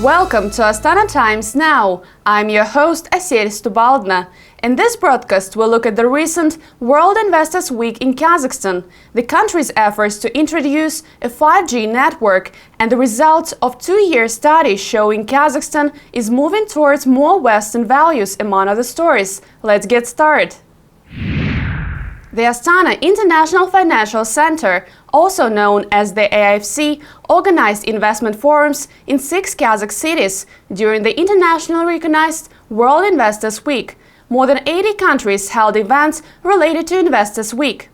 Welcome to Astana Times Now. I'm your host, Asier Stubaldna. In this broadcast, we'll look at the recent World Investors Week in Kazakhstan, the country's efforts to introduce a 5G network, and the results of two-year studies showing Kazakhstan is moving towards more Western values, among other stories. Let's get started. The Astana International Financial Center, also known as the AIFC, organized investment forums in 6 Kazakh cities during the internationally recognized World Investors Week. More than 80 countries held events related to Investors Week.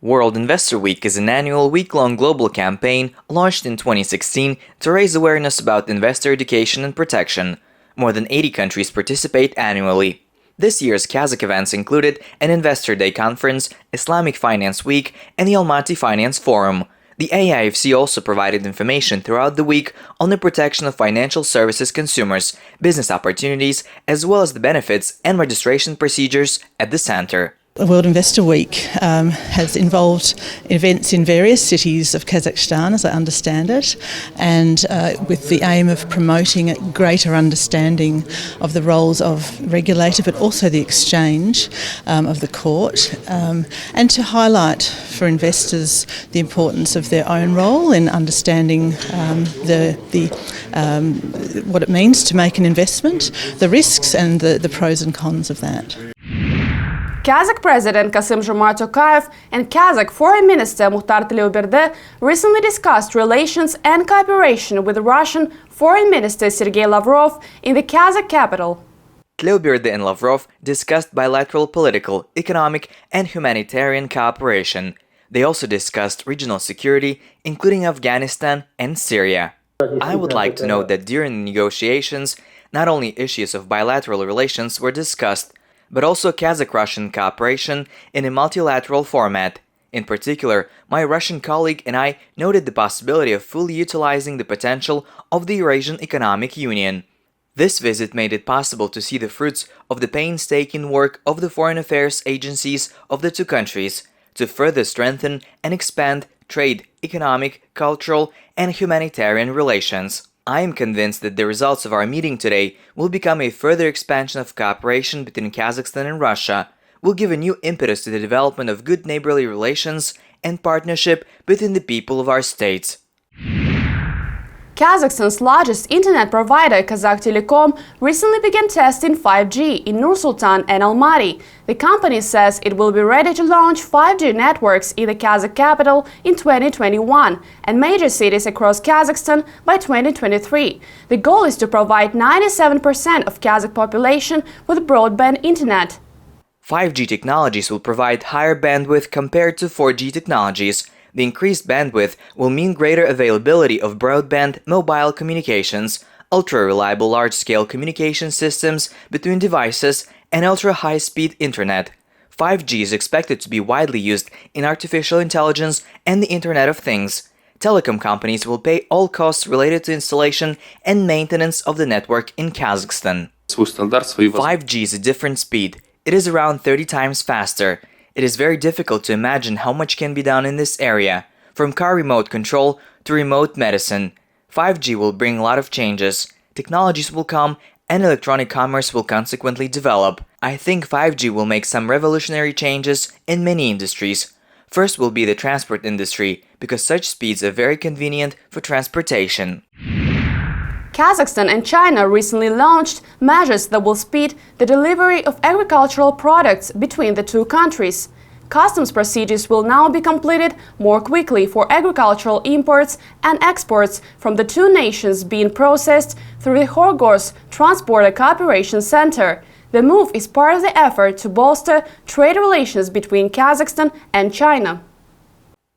World Investor Week is an annual week-long global campaign launched in 2016 to raise awareness about investor education and protection. More than 80 countries participate annually. This year's Kazakh events included an Investor Day conference, Islamic Finance Week, and the Almaty Finance Forum. The AIFC also provided information throughout the week on the protection of financial services consumers, business opportunities, as well as the benefits and registration procedures at the center. World Investor Week has involved events in various cities of Kazakhstan, as I understand it, and with the aim of promoting a greater understanding of the roles of regulator, but also the exchange of the court, and to highlight for investors the importance of their own role in understanding what it means to make an investment, the risks and the pros and cons of that. Kazakh President Kassym-Jomart Tokayev and Kazakh Foreign Minister Mukhtar Tleuberdi recently discussed relations and cooperation with Russian Foreign Minister Sergei Lavrov in the Kazakh capital. Tleuberdi and Lavrov discussed bilateral political, economic, and humanitarian cooperation. They also discussed regional security, including Afghanistan and Syria. I would like to note that during the negotiations, not only issues of bilateral relations were discussed, but also Kazakh-Russian cooperation in a multilateral format. In particular, my Russian colleague and I noted the possibility of fully utilizing the potential of the Eurasian Economic Union. This visit made it possible to see the fruits of the painstaking work of the foreign affairs agencies of the two countries to further strengthen and expand trade, economic, cultural, and humanitarian relations. I am convinced that the results of our meeting today will become a further expansion of cooperation between Kazakhstan and Russia, will give a new impetus to the development of good neighborly relations and partnership between the people of our states. Kazakhstan's largest internet provider, Kazakh Telecom, recently began testing 5G in Nur-Sultan and Almaty. The company says it will be ready to launch 5G networks in the Kazakh capital in 2021 and major cities across Kazakhstan by 2023. The goal is to provide 97% of Kazakh population with broadband internet. 5G technologies will provide higher bandwidth compared to 4G technologies. The increased bandwidth will mean greater availability of broadband mobile communications, ultra-reliable large-scale communication systems between devices, and ultra-high-speed internet. 5G is expected to be widely used in artificial intelligence and the Internet of Things. Telecom companies will pay all costs related to installation and maintenance of the network in Kazakhstan. 5G is a different speed. It is around 30 times faster. It is very difficult to imagine how much can be done in this area, from car remote control to remote medicine. 5G will bring a lot of changes. Technologies will come and electronic commerce will consequently develop. I think 5G will make some revolutionary changes in many industries. First will be the transport industry, because such speeds are very convenient for transportation. Kazakhstan and China recently launched measures that will speed the delivery of agricultural products between the two countries. Customs procedures will now be completed more quickly for agricultural imports and exports from the two nations being processed through the Horgos Transporter Cooperation Center. The move is part of the effort to bolster trade relations between Kazakhstan and China.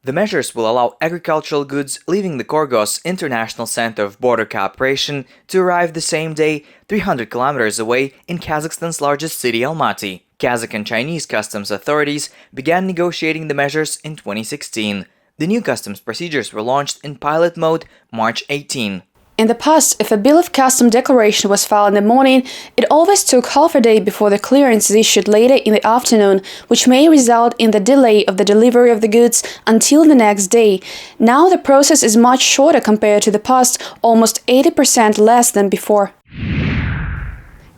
The measures will allow agricultural goods leaving the Korgos International Center of Border Cooperation to arrive the same day 300 kilometers away in Kazakhstan's largest city, Almaty. Kazakh and Chinese customs authorities began negotiating the measures in 2016. The new customs procedures were launched in pilot mode March 18. In the past, if a bill of custom declaration was filed in the morning, it always took half a day before the clearance is issued later in the afternoon, which may result in the delay of the delivery of the goods until the next day. Now the process is much shorter compared to the past, almost 80% less than before.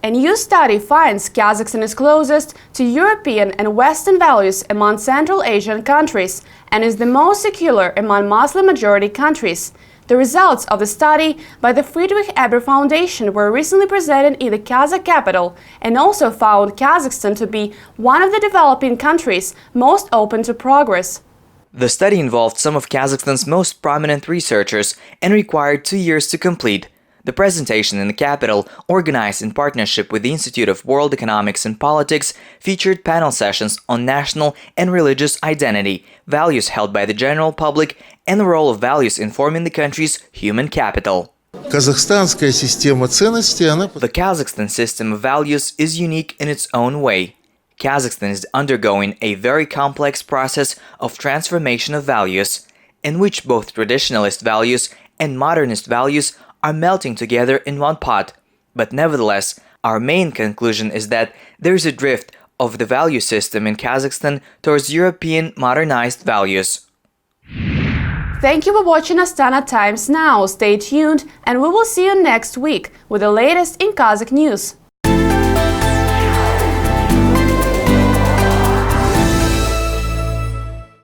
A new study finds Kazakhstan is closest to European and Western values among Central Asian countries and is the most secular among Muslim-majority countries. The results of the study by the Friedrich Ebert Foundation were recently presented in the Kazakh capital and also found Kazakhstan to be one of the developing countries most open to progress. The study involved some of Kazakhstan's most prominent researchers and required 2 years to complete. The presentation in the capital, organized in partnership with the Institute of World Economics and Politics, featured panel sessions on national and religious identity, values held by the general public, and the role of values in forming the country's human capital. Казахстанская система ценностей, The Kazakhstan system of values is unique in its own way. Kazakhstan is undergoing a very complex process of transformation of values, in which both traditionalist values and modernist values are melting together in one pot. But nevertheless, our main conclusion is that there is a drift of the value system in Kazakhstan towards European modernized values. Thank you for watching Astana Times Now. Stay tuned and we will see you next week with the latest in Kazakh news.